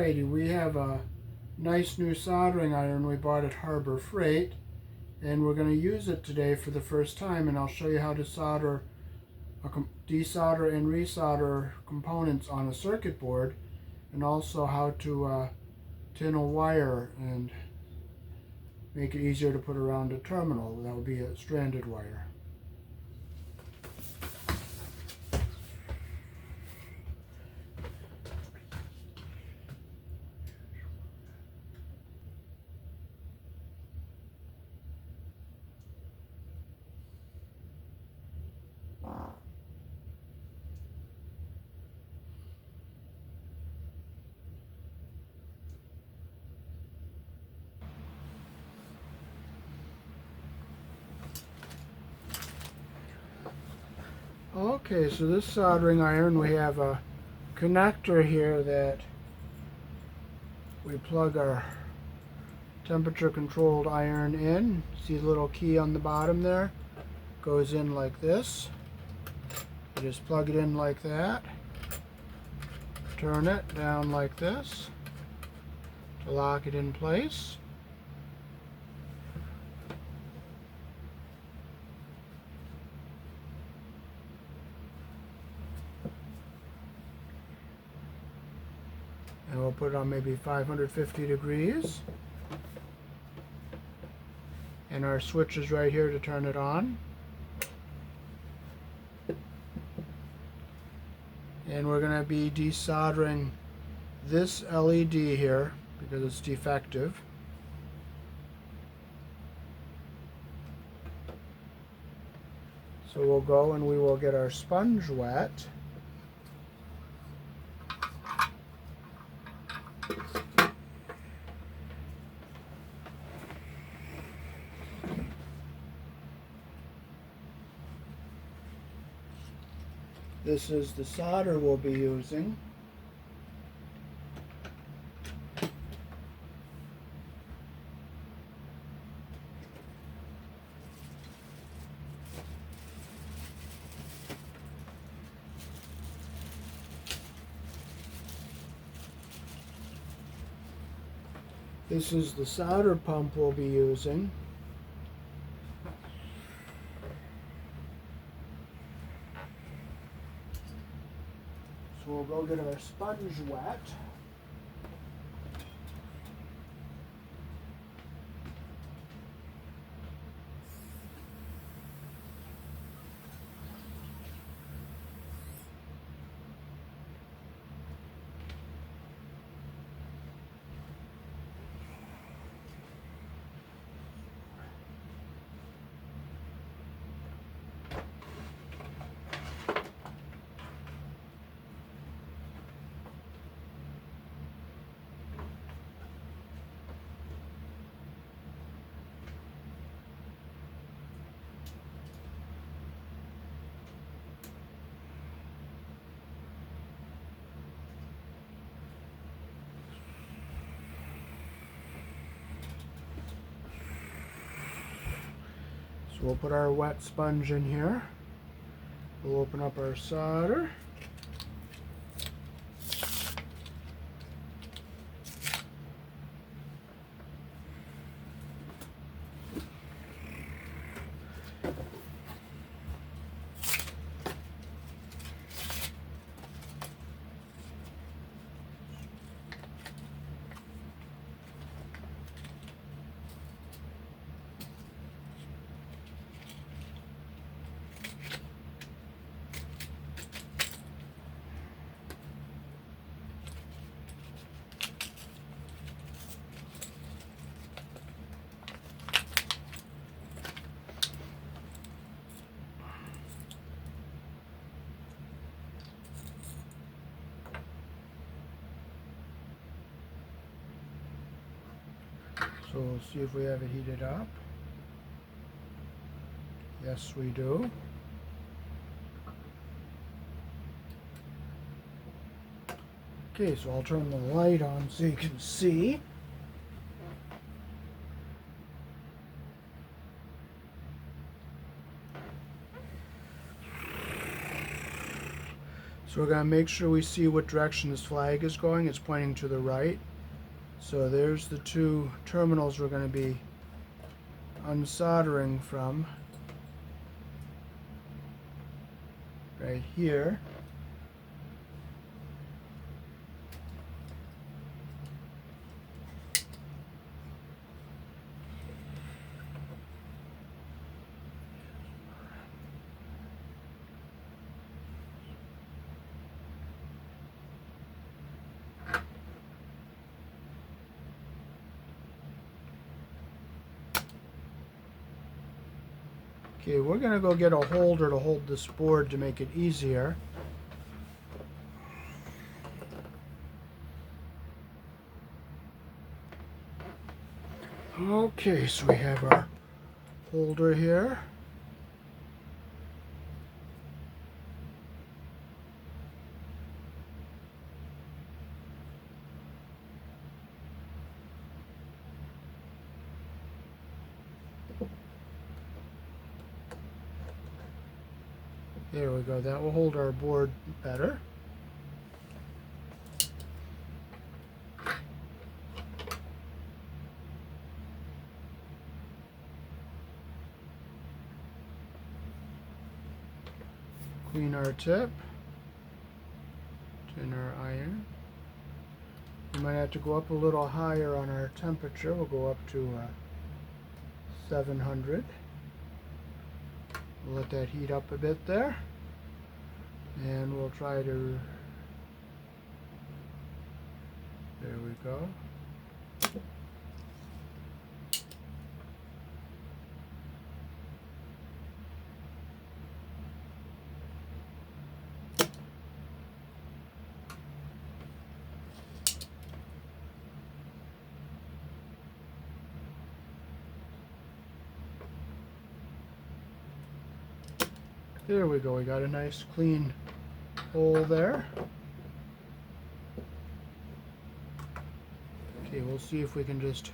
Alrighty, we have a nice new soldering iron we bought at Harbor Freight, and we're going to use it today for the first time, and I'll show you how to solder, desolder and resolder components on a circuit board, and also how to tin a wire and make it easier to put around a terminal. That would be a stranded wire. Okay, so this soldering iron, we have a connector here that we plug our temperature controlled iron in. See the little key on the bottom there? Goes in like this. You just plug it in like that. Turn it down like this to lock it in place. And we'll put it on maybe 550 degrees. And our switch is right here to turn it on. And we're going to be desoldering this LED here because it's defective. So we'll go and we will get our sponge wet. This is the solder we'll be using. This is the solder pump we'll be using. So we'll go get our sponge wet. So we'll put our wet sponge in here. We'll open up our solder. So we'll see if we have it heated up. Yes, we do. Okay, so I'll turn the light on so you can see. So we're going to make sure we see what direction this flag is going. It's pointing to the right. So there's the two terminals we're going to be unsoldering from right here. Okay, we're going to go get a holder to hold this board to make it easier. Okay, so we have our holder here. There we go, that will hold our board better. Clean our tip, tin our iron. We might have to go up a little higher on our temperature. We'll go up to 700. We'll let that heat up a bit there, and we'll try to, there we go. There we go, we got a nice clean hole there. Okay, we'll see if we can just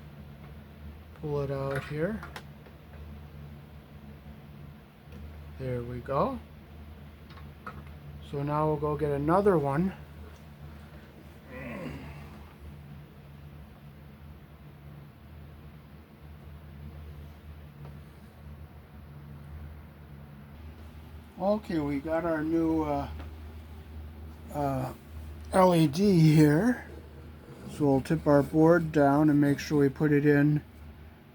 pull it out here. There we go. So now we'll go get another one. Okay, we got our new LED here. So we'll tip our board down and make sure we put it in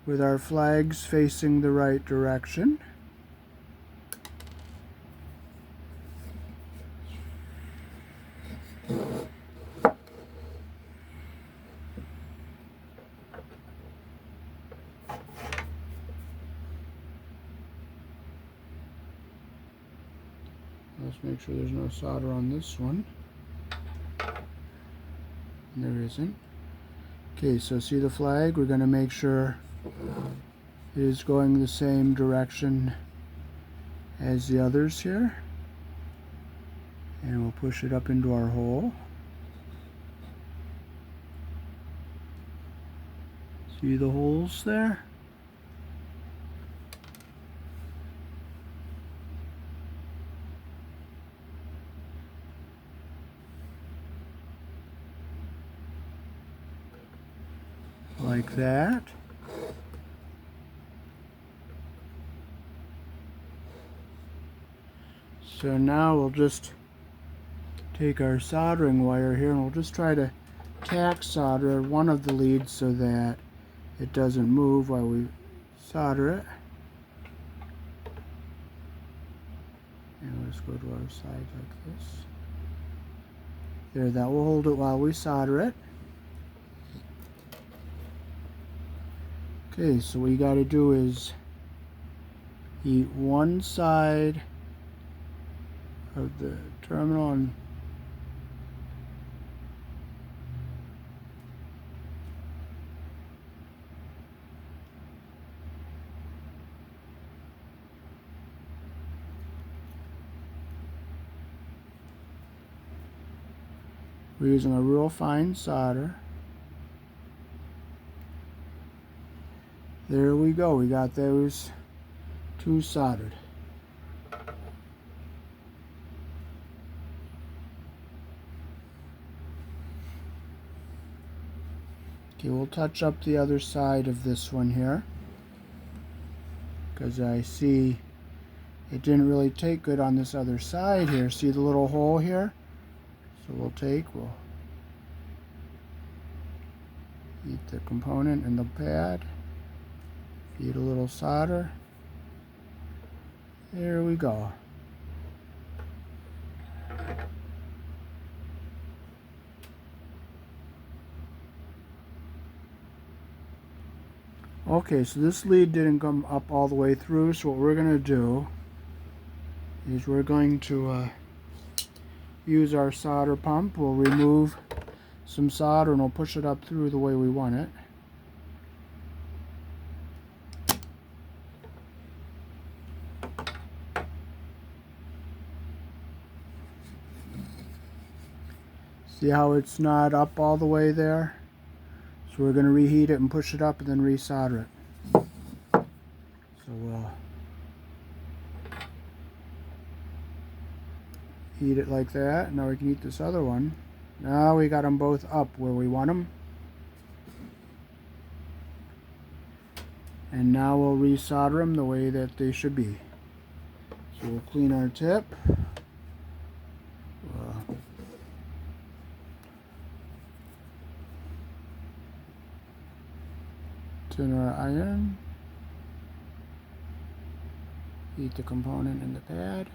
with our flags facing the right direction. Let's make sure there's no solder on this one. There isn't. Okay, so see the flag? We're going to make sure it is going the same direction as the others here. And we'll push it up into our hole. See the holes there? Like that. So now we'll just take our soldering wire here and we'll just try to tack solder one of the leads so that it doesn't move while we solder it. And let's go to our side like this. There, that will hold it while we solder it. Okay, so what you got to do is heat one side of the terminal and we're using a real fine solder. There we go, we got those two soldered. Okay, we'll touch up the other side of this one here, because I see it didn't really take good on this other side here. See the little hole here? So we'll heat the component in the pad, feed a little solder. There we go. Okay, so this lead didn't come up all the way through, so what we're going to do is we're going to use our solder pump. We'll remove some solder and we'll push it up through the way we want it. See how it's not up all the way there? So we're going to reheat it and push it up and then resolder it. So we'll heat it like that. Now we can heat this other one. Now we got them both up where we want them. And now we'll resolder them the way that they should be. So we'll clean our tip. Tin our iron. Heat the component in the pad.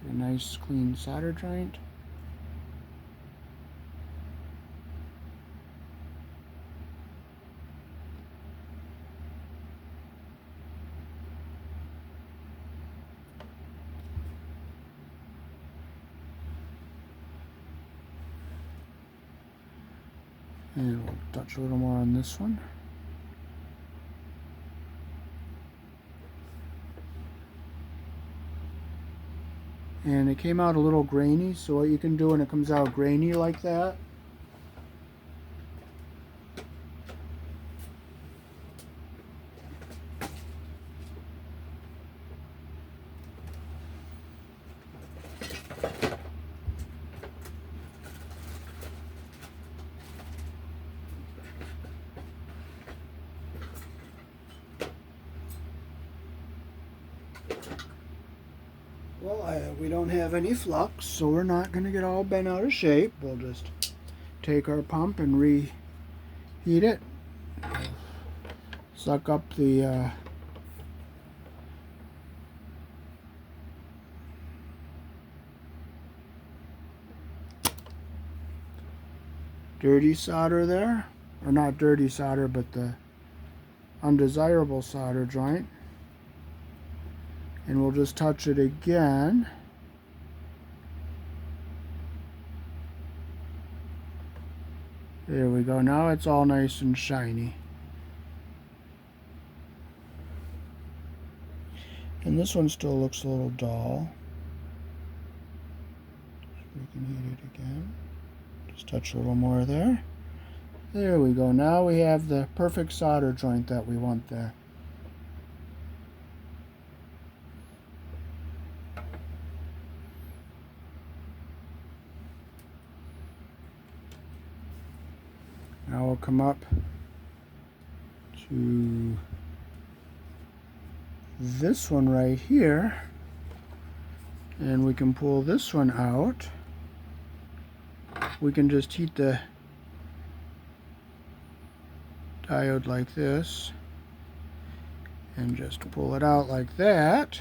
Get a nice clean solder joint. And we'll touch a little more on this one. And it came out a little grainy, so what you can do when it comes out grainy like that, we don't have any flux, so we're not going to get all bent out of shape. We'll just take our pump and reheat it. Suck up the dirty solder there. Or not dirty solder, but the undesirable solder joint. And we'll just touch it again. There we go. Now it's all nice and shiny. And this one still looks a little dull. So we can heat it again. Just touch a little more there. There we go. Now we have the perfect solder joint that we want there. Now we'll come up to this one right here, and we can pull this one out. We can just heat the diode like this and just pull it out like that.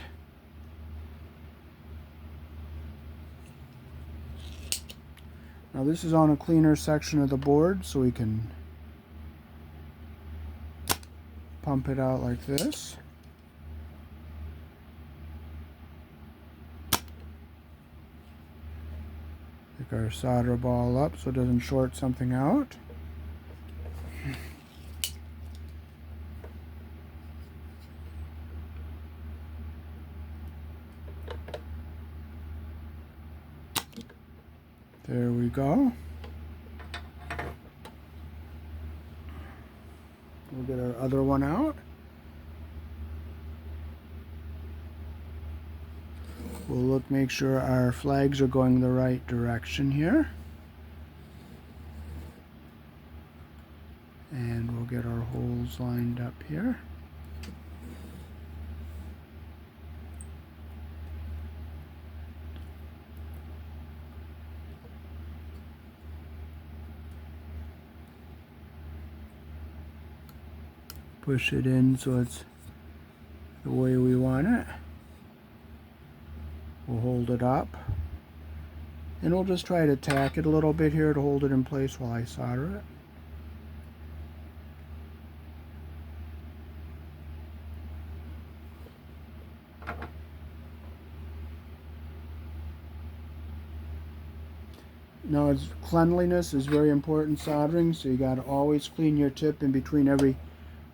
Now this is on a cleaner section of the board, so we can pump it out like this. Pick our solder ball up so it doesn't short something out. There we go. We'll get our other one out. We'll look, make sure our flags are going the right direction here. And holes lined up here. Push it in so it's the way we want it. We'll hold it up. And we'll just try to tack it a little bit here to hold it in place while I solder it. Now, cleanliness is very important soldering, so you got to always clean your tip in between every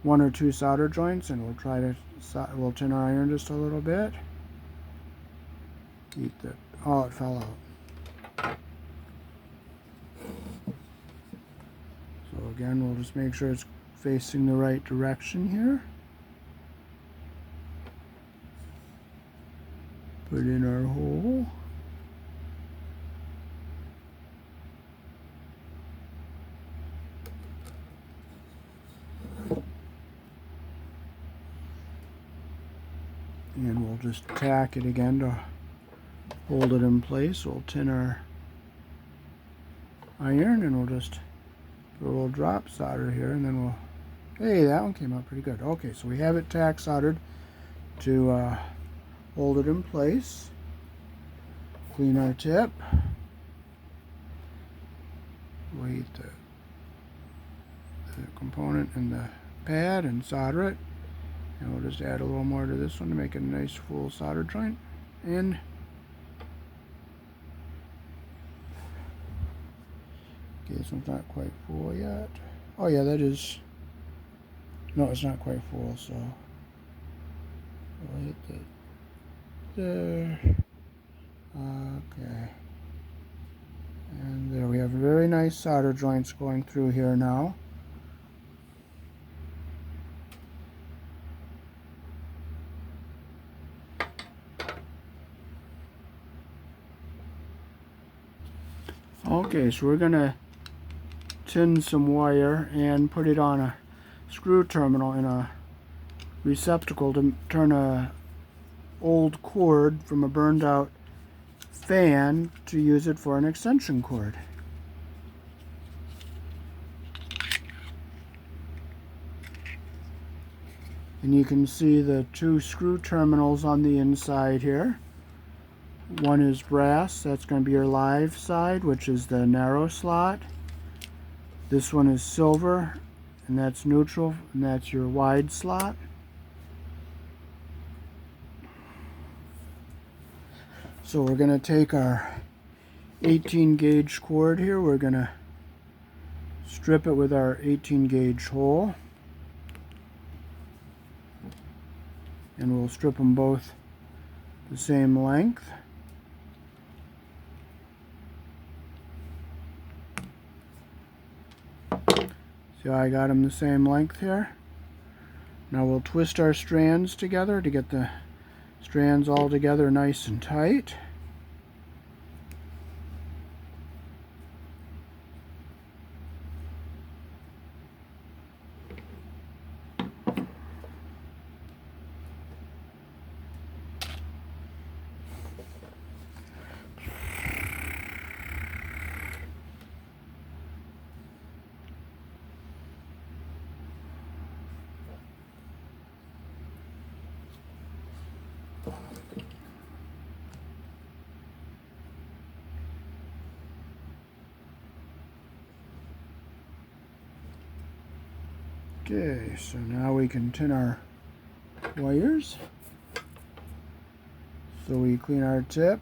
1 or 2 solder joints, and we'll tin our iron just a little bit. Oh, it fell out. So again, we'll just make sure it's facing the right direction here. Put in our hole. And we'll just tack it again to hold it in place. We'll tin our iron, and we'll just put a little drop solder here, and then hey, that one came out pretty good. Okay, so we have it tack soldered to hold it in place. Clean our tip. Weight the component in the pad and solder it. And we'll just add a little more to this one to make it a nice full solder joint. And okay, this one's not quite full yet. Oh yeah, that is. No, it's not quite full, so we'll hit that there. Okay. And there we have very nice solder joints going through here now. Okay, so we're going to tin some wire and put it on a screw terminal in a receptacle to turn a old cord from a burned out fan to use it for an extension cord. And you can see the 2 screw terminals on the inside here. One is brass, that's going to be your live side, which is the narrow slot. This one is silver, and that's neutral, and that's your wide slot. So we're going to take our 18 gauge cord here, we're going to strip it with our 18 gauge hole. And we'll strip them both the same length. See how I got them the same length here? Now we'll twist our strands together to get the strands all together nice and tight. Okay, so now we can tin our wires. So we clean our tip,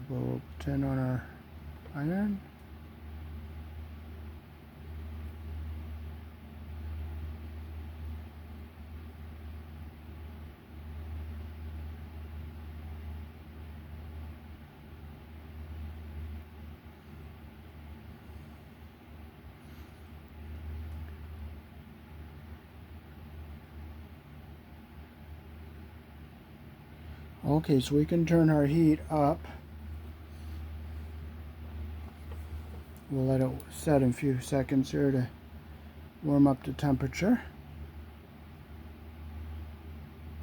we'll tin on our iron. Okay, so we can turn our heat up. We'll let it set in a few seconds here to warm up the temperature.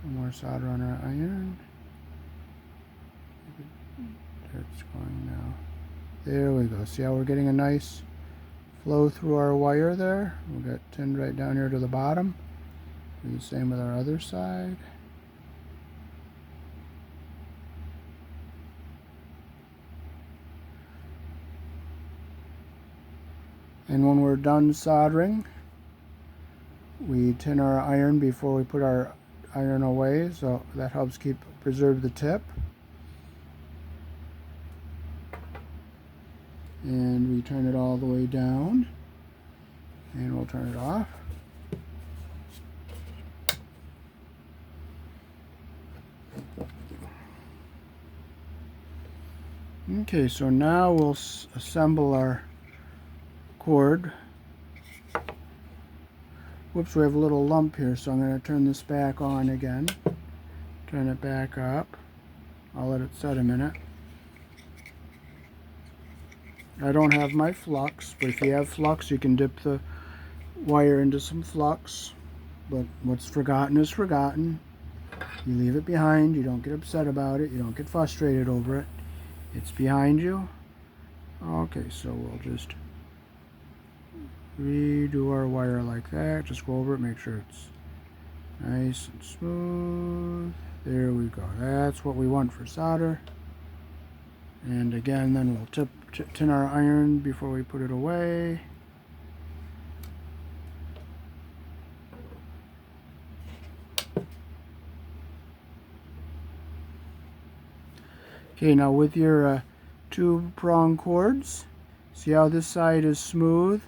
More solder on our iron. There it's going now. There we go. See how we're getting a nice flow through our wire there? We'll get tinned right down here to the bottom. Do the same with our other side. And when we're done soldering, we tin our iron before we put our iron away, so that helps preserve the tip. And we turn it all the way down, and we'll turn it off. Okay, so now we'll assemble our cord. Whoops, we have a little lump here, so I'm going to turn this back on again. Turn it back up. I'll let it set a minute. I don't have my flux, but if you have flux, you can dip the wire into some flux. But what's forgotten is forgotten. You leave it behind. You don't get upset about it. You don't get frustrated over it. It's behind you. Okay, so we'll just redo our wire like that. Just go over it, make sure it's nice and smooth. There we go. That's what we want for solder. And again, then we'll tin our iron before we put it away. Okay, now with your two prong cords, see how this side is smooth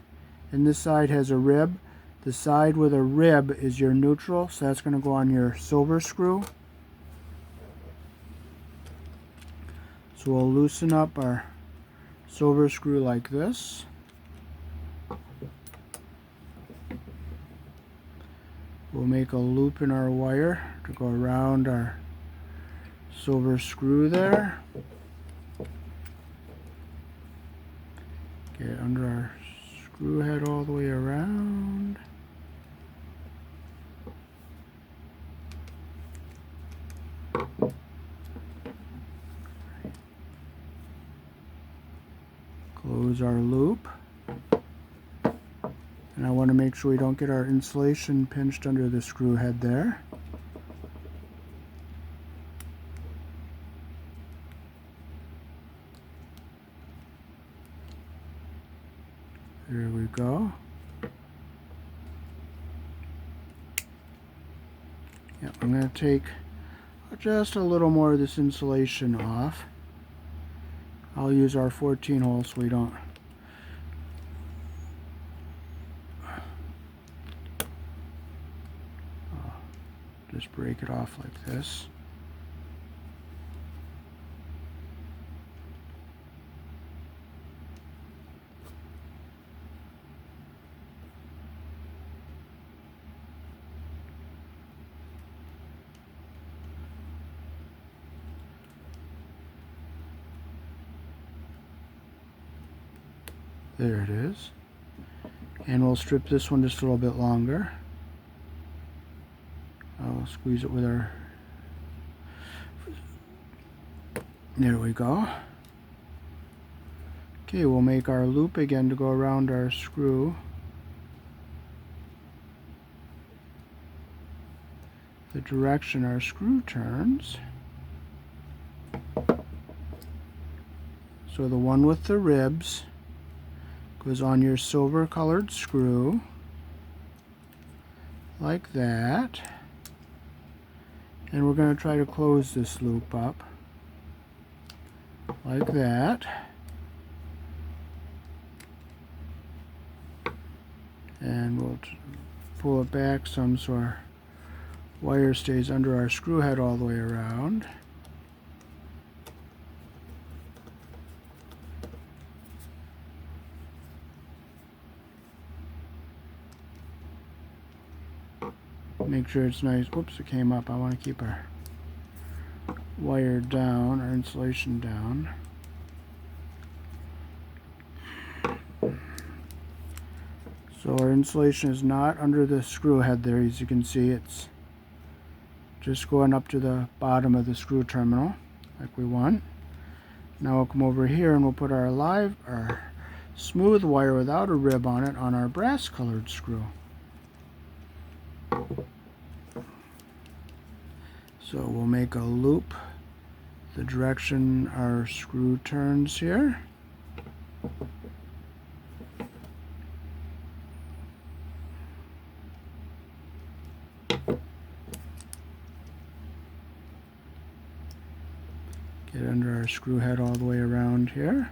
and this side has a rib? The side with a rib is your neutral, so that's going to go on your silver screw. So we'll loosen up our silver screw like this. We'll make a loop in our wire to go around our silver screw there. Get under our screw head all the way around. Close our loop. And I want to make sure we don't get our insulation pinched under the screw head there. There we go. Yep, I'm going to take just a little more of this insulation off. I'll use our 14 hole so we don't just break it off like this. There it is. And we'll strip this one just a little bit longer. I'll squeeze it with our... There we go. Okay, we'll make our loop again to go around our screw. The direction our screw turns. So the one with the ribs goes on your silver colored screw like that, and we're going to try to close this loop up like that, and we'll pull it back some so our wire stays under our screw head all the way around. Make sure it's nice. Whoops, it came up. I want to keep our wire down, our insulation down. So So our insulation is not under the screw head there. As you can see, it's just going up to the bottom of the screw terminal like we want. Now we'll come over here and we'll put our smooth wire without a rib on it on our brass colored screw. So we'll make a loop the direction our screw turns here. Get under our screw head all the way around here.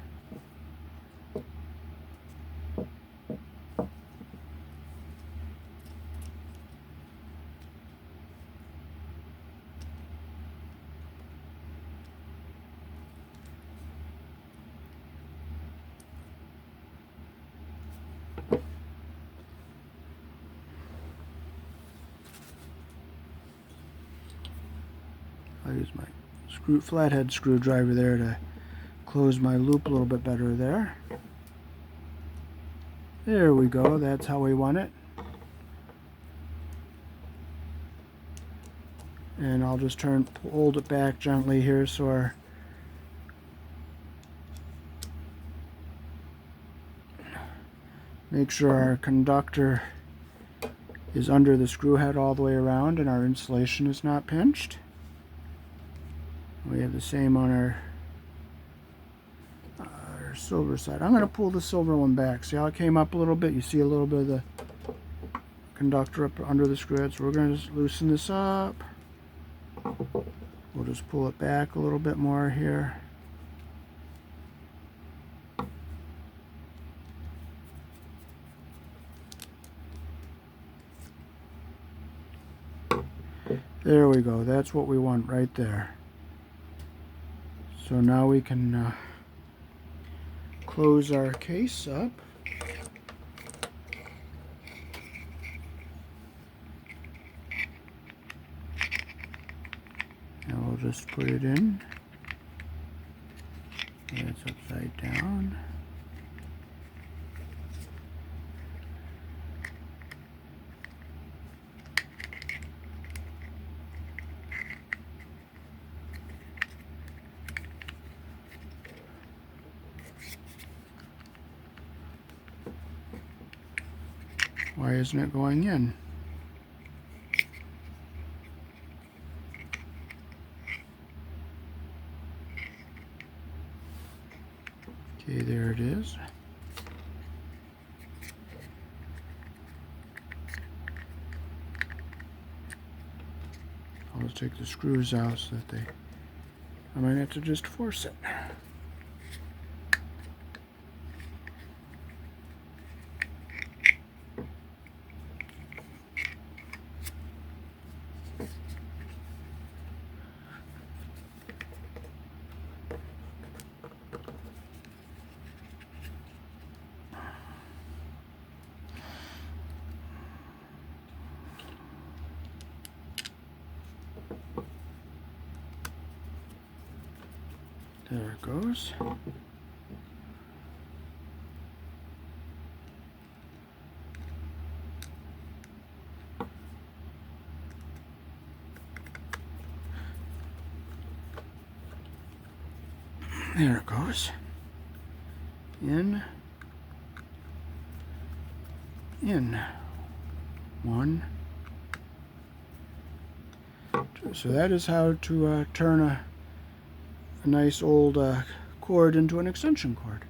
I'll use my flathead screwdriver there to close my loop a little bit better there. There we go, that's how we want it. And I'll just hold it back gently here so make sure our conductor is under the screw head all the way around and our insulation is not pinched. We have the same on our silver side. I'm going to pull the silver one back. See how it came up a little bit? You see a little bit of the conductor up under the screw head. So we're going to just loosen this up. We'll just pull it back a little bit more here. There we go. That's what we want right there. So now we can close our case up. And we'll just put it in. It's upside down. Why isn't it going in? Okay, there it is. I'll just take the screws out so that I might have to just force it. There it goes. There it goes. In. One. Two. So that is how to turn a nice old cord into an extension cord.